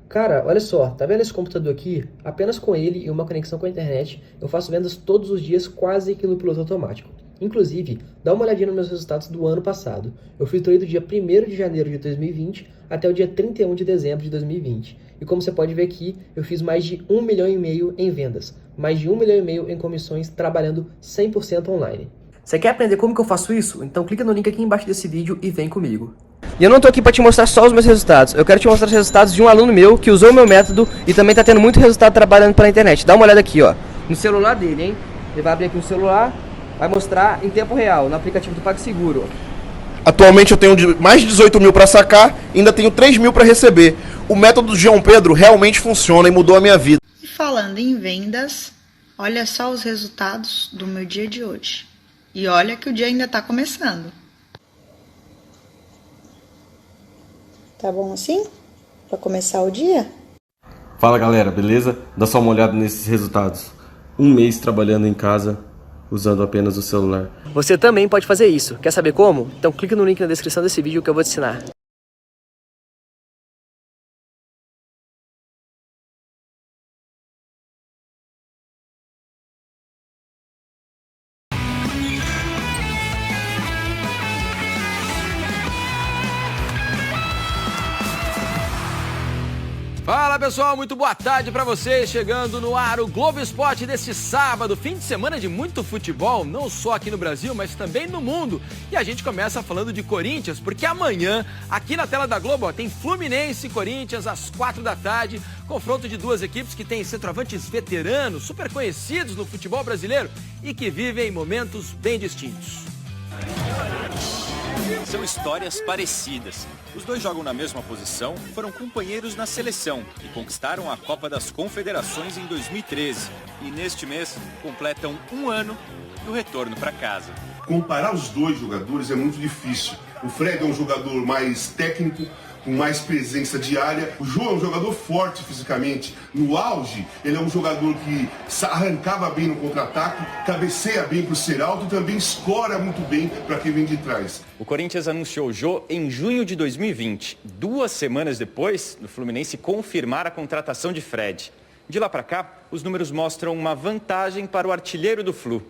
Cara, olha só, tá vendo esse computador aqui? Apenas com ele e uma conexão com a internet, eu faço vendas todos os dias quase que no piloto automático. Inclusive, dá uma olhadinha nos meus resultados do ano passado. Eu filtrei do dia 1º de janeiro de 2020 até o dia 31 de dezembro de 2020. E como você pode ver aqui, eu fiz mais de 1,5 milhão em vendas, mais de 1,5 milhão em comissões, trabalhando 100% online. Você quer aprender como que eu faço isso? Então clica no link aqui embaixo desse vídeo e vem comigo. E eu não tô aqui para te mostrar só os meus resultados, eu quero te mostrar os resultados de um aluno meu que usou o meu método e também tá tendo muito resultado trabalhando pela internet. Dá uma olhada aqui, ó, no celular dele, hein? Ele vai abrir aqui no celular, vai mostrar em tempo real, no aplicativo do PagSeguro. Atualmente eu tenho mais de 18 mil para sacar, ainda tenho 3 mil para receber. O método do João Pedro realmente funciona e mudou a minha vida. E falando em vendas, olha só os resultados do meu dia de hoje. E olha que o dia ainda tá começando. Tá bom assim? Para começar o dia? Fala galera, beleza? Dá só uma olhada nesses resultados. Um mês trabalhando em casa, usando apenas o celular. Você também pode fazer isso. Quer saber como? Então clica no link na descrição desse vídeo que eu vou te ensinar. Fala pessoal, muito boa tarde pra vocês, chegando no ar o Globo Esporte desse sábado, fim de semana de muito futebol, não só aqui no Brasil, mas também no mundo. E a gente começa falando de Corinthians, porque amanhã, aqui na tela da Globo, tem Fluminense e Corinthians às 4 da tarde, confronto de duas equipes que têm centroavantes veteranos, super conhecidos no futebol brasileiro e que vivem momentos bem distintos. São histórias parecidas. Os dois jogam na mesma posição, foram companheiros na seleção e conquistaram a Copa das Confederações em 2013. E neste mês completam um ano do retorno para casa. Comparar os dois jogadores é muito difícil. O Fred é um jogador mais técnico, com mais presença diária. O Jô é um jogador forte fisicamente. No auge, ele é um jogador que arrancava bem no contra-ataque, cabeceia bem para o ser alto e também escora muito bem para quem vem de trás. O Corinthians anunciou o Jô em junho de 2020. 2 semanas depois do Fluminense confirmar a contratação de Fred. De lá para cá, os números mostram uma vantagem para o artilheiro do Flu.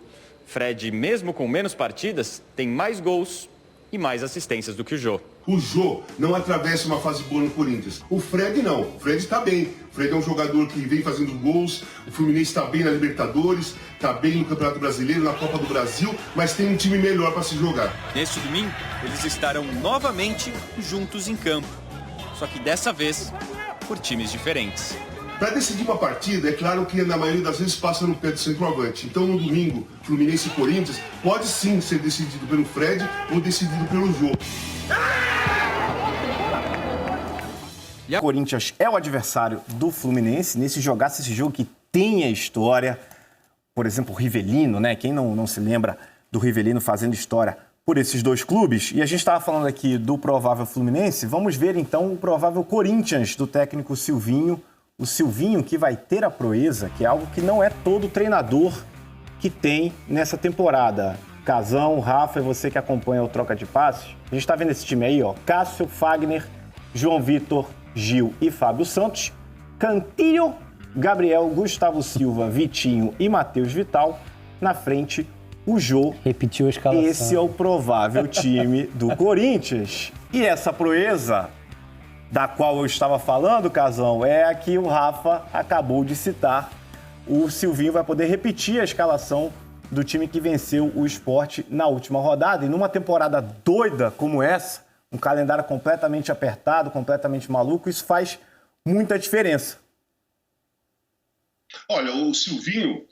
Fred, mesmo com menos partidas, tem mais gols e mais assistências do que o Jô. O Jô não atravessa uma fase boa no Corinthians. O Fred não. O Fred está bem. O Fred é um jogador que vem fazendo gols. O Fluminense está bem na Libertadores, está bem no Campeonato Brasileiro, na Copa do Brasil, mas tem um time melhor para se jogar. Neste domingo, eles estarão novamente juntos em campo. Só que dessa vez, por times diferentes. Para decidir uma partida, é claro que na maioria das vezes passa no pé do centroavante. Então no domingo, Fluminense e Corinthians pode sim ser decidido pelo Fred ou decidido pelo Jô. O Corinthians é o adversário do Fluminense nesse esse jogo que tem a história. Por exemplo, o Rivelino, né? Quem não se lembra do Rivelino fazendo história por esses dois clubes? E a gente estava falando aqui do provável Fluminense. Vamos ver então o provável Corinthians do técnico Silvinho. O Silvinho que vai ter a proeza, que é algo que não é todo treinador que tem nessa temporada. Casão, Rafa, e você que acompanha o Troca de Passes. A gente está vendo esse time aí, ó. Cássio, Fagner, João Vitor, Gil e Fábio Santos. Cantillo, Gabriel, Gustavo Silva, Vitinho e Matheus Vital. Na frente, o Jô. Repetiu a escalação. Esse é o provável time do Corinthians. E essa proeza da qual eu estava falando, Casão, é a que o Rafa acabou de citar. O Silvinho vai poder repetir a escalação do time que venceu o Sport na última rodada. E numa temporada doida como essa, um calendário completamente apertado, completamente maluco, isso faz muita diferença. Olha, o Silvinho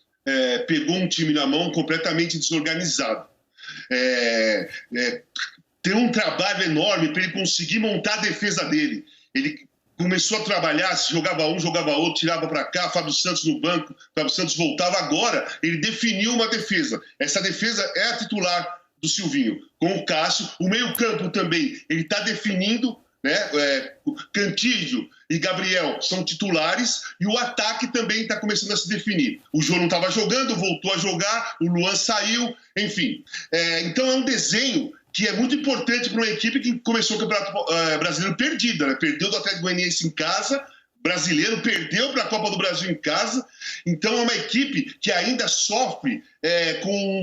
pegou um time na mão completamente desorganizado. Tem um trabalho enorme para ele conseguir montar a defesa dele. Ele começou a trabalhar, se jogava um, jogava outro, tirava para cá, Fábio Santos no banco, Fábio Santos voltava. Agora ele definiu uma defesa. Essa defesa é a titular do Silvinho, com o Cássio. O meio-campo também, ele está definindo, né? Cantillo e Gabriel são titulares e o ataque também está começando a se definir. O Jô não estava jogando, voltou a jogar, o Luan saiu, enfim. Então é um desenho que é muito importante para uma equipe que começou o Campeonato Brasileiro perdida, né? Perdeu do Atlético Goianiense em casa, brasileiro, perdeu para a Copa do Brasil em casa, então é uma equipe que ainda sofre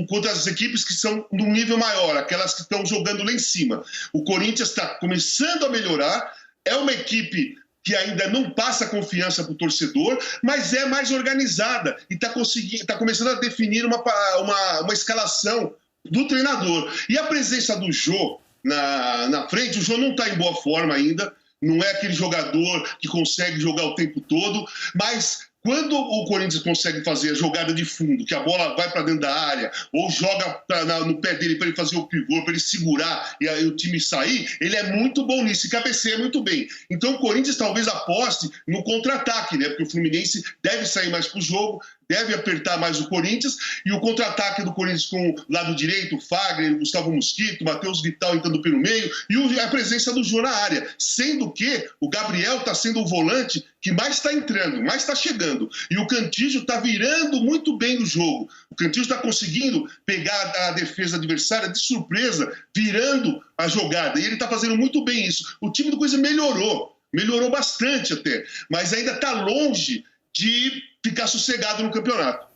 contra as equipes que são num nível maior, aquelas que estão jogando lá em cima. O Corinthians está começando a melhorar, é uma equipe que ainda não passa confiança para o torcedor, mas é mais organizada e está começando a definir uma escalação do treinador. E a presença do Jô na frente, o Jô não está em boa forma ainda, não é aquele jogador que consegue jogar o tempo todo, mas quando o Corinthians consegue fazer a jogada de fundo, que a bola vai para dentro da área, ou joga no pé dele para ele fazer o pivô, para ele segurar e aí o time sair, ele é muito bom nisso e cabeceia muito bem. Então o Corinthians talvez aposte no contra-ataque, né? Porque o Fluminense deve sair mais para o jogo, deve apertar mais o Corinthians, e o contra-ataque do Corinthians com o lado direito, o Fagner, o Gustavo Mosquito, o Matheus Vital entrando pelo meio, e a presença do Jô na área. Sendo que o Gabriel está sendo o volante que mais está entrando, mais está chegando. E o Cantígio está virando muito bem o jogo. O Cantígio está conseguindo pegar a defesa adversária de surpresa, virando a jogada. E ele está fazendo muito bem isso. O time do Corinthians melhorou bastante até, mas ainda está longe de ficar sossegado no campeonato.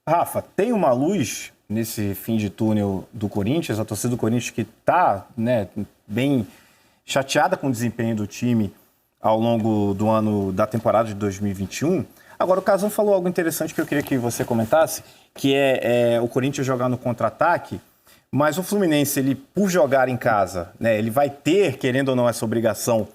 Rafa, tem uma luz nesse fim de túnel do Corinthians, a torcida do Corinthians que está, né, bem chateada com o desempenho do time ao longo do ano da temporada de 2021. Agora, o Casão falou algo interessante que eu queria que você comentasse, que é o Corinthians jogar no contra-ataque, mas o Fluminense, ele, por jogar em casa, né, ele vai ter, querendo ou não, essa obrigação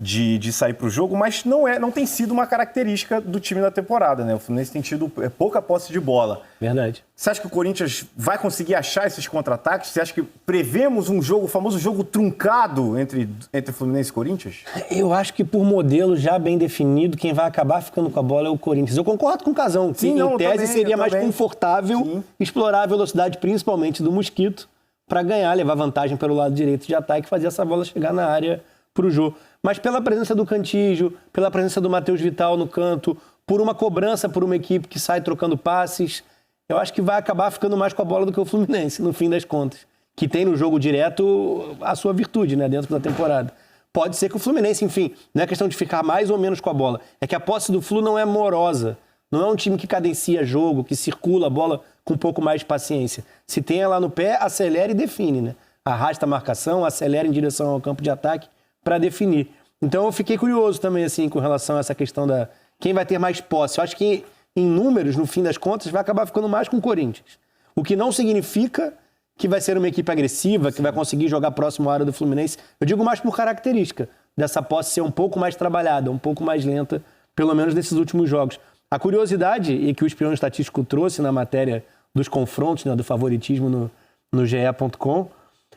de sair para o jogo, mas não tem sido uma característica do time da temporada, né? O Fluminense tem tido pouca posse de bola. Verdade. Você acha que o Corinthians vai conseguir achar esses contra-ataques? Você acha que prevemos o famoso jogo truncado entre Fluminense e Corinthians? Eu acho que por modelo já bem definido, quem vai acabar ficando com a bola é o Corinthians. Eu concordo com o Casão, que em tese seria mais confortável explorar a velocidade, principalmente do Mosquito, para ganhar, levar vantagem pelo lado direito de ataque e fazer essa bola chegar na área para o jogo. Mas pela presença do Cantígio, pela presença do Matheus Vital no canto, por uma cobrança por uma equipe que sai trocando passes, eu acho que vai acabar ficando mais com a bola do que o Fluminense, no fim das contas. Que tem no jogo direto a sua virtude, né, dentro da temporada. Pode ser que o Fluminense, enfim, não é questão de ficar mais ou menos com a bola. É que a posse do Flu não é morosa. Não é um time que cadencia jogo, que circula a bola com um pouco mais de paciência. Se tem ela no pé, acelera e define, né? Arrasta a marcação, acelera em direção ao campo de ataque para definir. Então eu fiquei curioso também assim com relação a essa questão da quem vai ter mais posse. Eu acho que em números, no fim das contas, vai acabar ficando mais com o Corinthians. O que não significa que vai ser uma equipe agressiva, que vai conseguir jogar próximo à área do Fluminense. Eu digo mais por característica dessa posse ser um pouco mais trabalhada, um pouco mais lenta, pelo menos nesses últimos jogos. A curiosidade, e que o Espião Estatístico trouxe na matéria dos confrontos, né, do favoritismo no ge.com,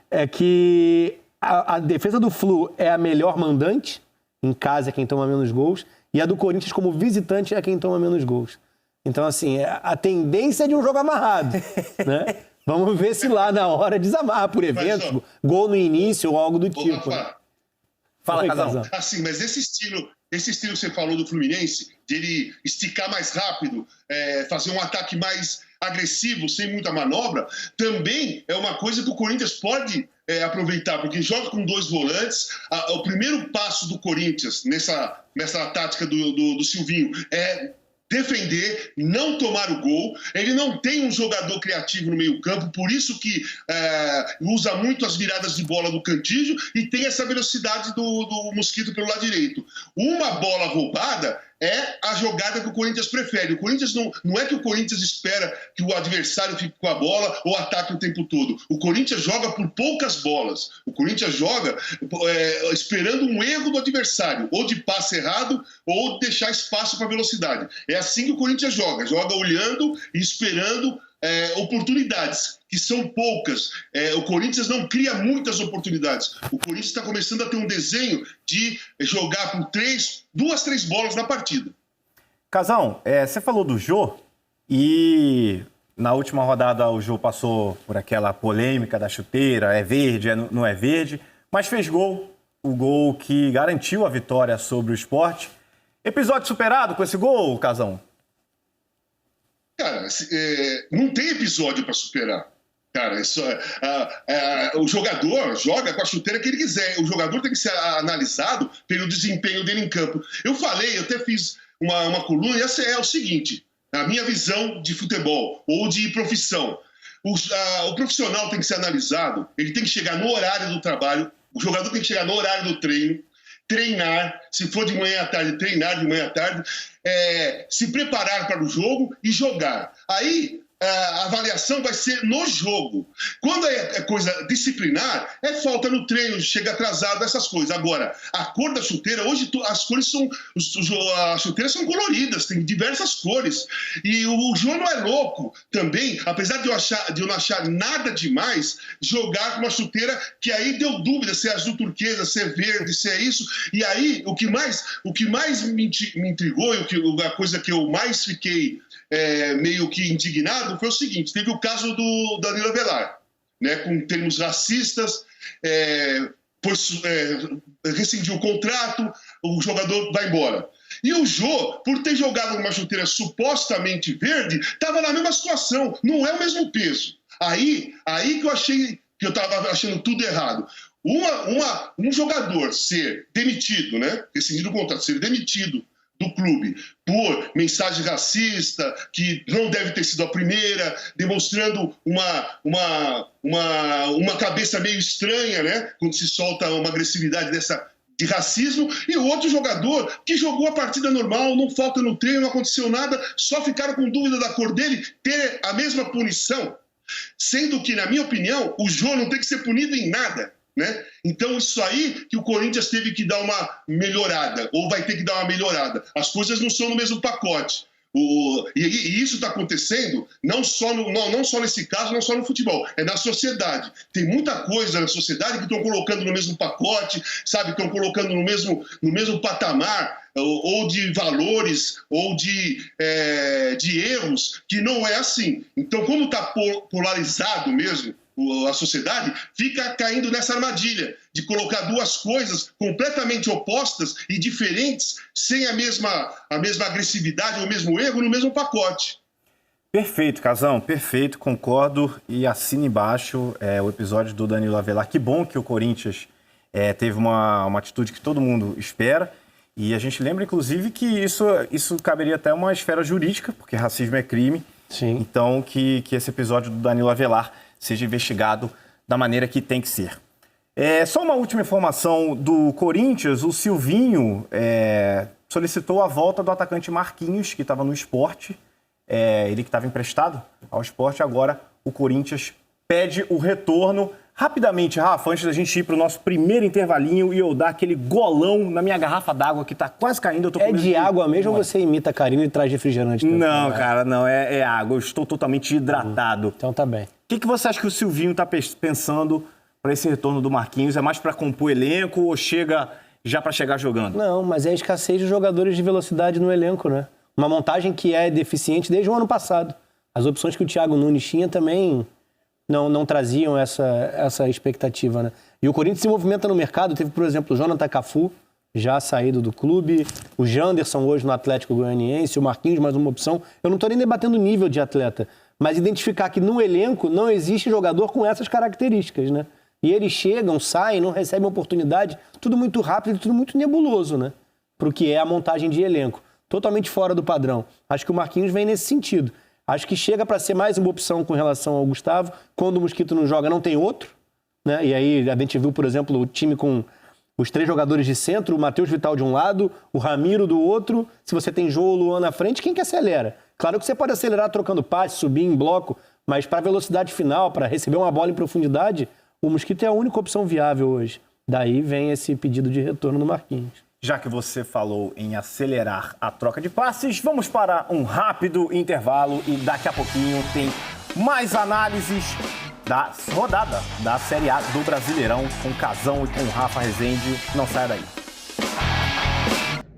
é que a defesa do Flu é a melhor mandante, em casa é quem toma menos gols, e a do Corinthians como visitante é quem toma menos gols. Então, assim, a tendência é de um jogo amarrado, né? Vamos ver se lá na hora desamarra por eventos, gol no início ou algo do tipo. Rafa, fala, Casão. Assim, mas esse estilo que você falou do Fluminense, de ele esticar mais rápido, fazer um ataque mais agressivo, sem muita manobra, também é uma coisa que o Corinthians pode aproveitar, porque joga com dois volantes. O primeiro passo do Corinthians nessa tática do Silvinho é defender, não tomar o gol. Ele não tem um jogador criativo no meio-campo, por isso que usa muito as viradas de bola do Cantígio e tem essa velocidade do Mosquito pelo lado direito. Uma bola roubada é a jogada que o Corinthians prefere. O Corinthians não é que o Corinthians espera que o adversário fique com a bola ou ataque o tempo todo. O Corinthians joga por poucas bolas. O Corinthians joga esperando um erro do adversário, ou de passe errado, ou deixar espaço para velocidade. É assim que o Corinthians joga olhando e esperando oportunidades, que são poucas. O Corinthians não cria muitas oportunidades. O Corinthians está começando a ter um desenho de jogar por 2, 3 bolas na partida. Casão, você falou do Jô e na última rodada o Jô passou por aquela polêmica da chuteira, é verde, não é verde, mas fez gol, o gol que garantiu a vitória sobre o Sport. Episódio superado com esse gol, Casão? Cara, não tem episódio para superar. Cara, o jogador joga com a chuteira que ele quiser. O jogador tem que ser analisado pelo desempenho dele em campo. Eu até fiz uma coluna, e essa é o seguinte, a minha visão de futebol ou de profissão. O profissional tem que ser analisado, ele tem que chegar no horário do trabalho, o jogador tem que chegar no horário do treino, treinar, se for de manhã à tarde, treinar de manhã à tarde, se preparar para o jogo e jogar. Aí a avaliação vai ser no jogo. Quando é coisa disciplinar, é falta no treino, chega atrasado, essas coisas. Agora, a cor da chuteira, hoje as cores são... As chuteiras são coloridas, tem diversas cores. E o João não é louco também, apesar de eu não achar nada demais, jogar com uma chuteira que aí deu dúvida se é azul turquesa, se é verde, se é isso. E aí, o que mais me intrigou e a coisa que eu mais fiquei meio que indignado foi o seguinte: teve o caso do Danilo Avelar, né, com termos racistas, rescindiu o contrato, o jogador vai embora. E o Jô, por ter jogado numa chuteira supostamente verde, estava na mesma situação, não é o mesmo peso. Aí que eu estava achando tudo errado. Um jogador ser demitido, né, rescindido o contrato, ser demitido do clube por mensagem racista, que não deve ter sido a primeira, demonstrando uma cabeça meio estranha, né? Quando se solta uma agressividade de racismo, e o outro jogador que jogou a partida normal, não falta no treino, não aconteceu nada, só ficaram com dúvida da cor dele, ter a mesma punição, sendo que, na minha opinião, o Jô não tem que ser punido em nada, né? Então isso aí que o Corinthians teve que dar uma melhorada, ou vai ter que dar uma melhorada. As coisas não são no mesmo pacote. E isso está acontecendo não só nesse caso, não só no futebol, é na sociedade. Tem muita coisa na sociedade que estão colocando no mesmo pacote, sabe? Estão colocando no mesmo patamar, ou de valores, ou de erros, que não é assim. Então, como está polarizado mesmo a sociedade, fica caindo nessa armadilha de colocar duas coisas completamente opostas e diferentes, sem a mesma agressividade ou o mesmo erro no mesmo pacote. Perfeito, Casão, perfeito, concordo e assino embaixo o episódio do Danilo Avelar. Que bom que o Corinthians teve uma atitude que todo mundo espera, e a gente lembra, inclusive, que isso caberia até uma esfera jurídica, porque racismo é crime. Sim. Então que esse episódio do Danilo Avelar seja investigado da maneira que tem que ser. Só uma última informação do Corinthians: o Silvinho solicitou a volta do atacante Marquinhos, que estava no Sport, ele que estava emprestado ao Sport. Agora o Corinthians pede o retorno. Rapidamente, Rafa, antes da gente ir para o nosso primeiro intervalinho e eu dar aquele golão na minha garrafa d'água que está quase caindo. Eu tô de água mesmo ou você imita a Karina e traz refrigerante? Não, cara, não, é água. Eu estou totalmente hidratado. Então tá bem. O que você acha que o Silvinho está pensando para esse retorno do Marquinhos? É mais para compor elenco ou chega já para chegar jogando? Não, mas é a escassez de jogadores de velocidade no elenco, né? Uma montagem que é deficiente desde o ano passado. As opções que o Thiago Nunes tinha também não traziam essa expectativa, né? E o Corinthians se movimenta no mercado. Teve, por exemplo, o Jonathan Cafu, já saído do clube, o Janderson hoje no Atlético Goianiense, o Marquinhos, mais uma opção. Eu não estou nem debatendo o nível de atleta, mas identificar que no elenco não existe jogador com essas características, né? E eles chegam, saem, não recebem oportunidade, tudo muito rápido, tudo muito nebuloso, né? Para o que é a montagem de elenco. Totalmente fora do padrão. Acho que o Marquinhos vem nesse sentido. Acho que chega para ser mais uma opção com relação ao Gustavo. Quando o Mosquito não joga, não tem outro, né? E aí a gente viu, por exemplo, o time com os 3 jogadores de centro, o Matheus Vital de um lado, o Ramiro do outro. Se você tem Jô ou Luan na frente, quem que acelera? Claro que você pode acelerar trocando passe, subir em bloco, mas para velocidade final, para receber uma bola em profundidade, o Mosquito é a única opção viável hoje. Daí vem esse pedido de retorno do Marquinhos. Já que você falou em acelerar a troca de passes, vamos para um rápido intervalo e daqui a pouquinho tem mais análises da rodada da Série A do Brasileirão com Casão e com Rafa Rezende. Não saia daí.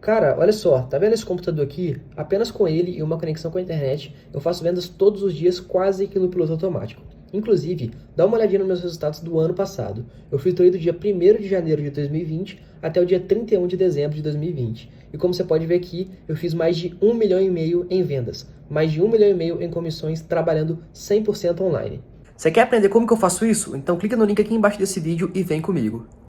Cara, olha só, tá vendo esse computador aqui? Apenas com ele e uma conexão com a internet, eu faço vendas todos os dias quase que no piloto automático. Inclusive, dá uma olhadinha nos meus resultados do ano passado. Eu filtrei do dia 1º de janeiro de 2020 até o dia 31 de dezembro de 2020. E como você pode ver aqui, eu fiz mais de 1,5 milhão em vendas, mais de 1,5 milhão em comissões, trabalhando 100% online. Você quer aprender como que eu faço isso? Então clica no link aqui embaixo desse vídeo e vem comigo.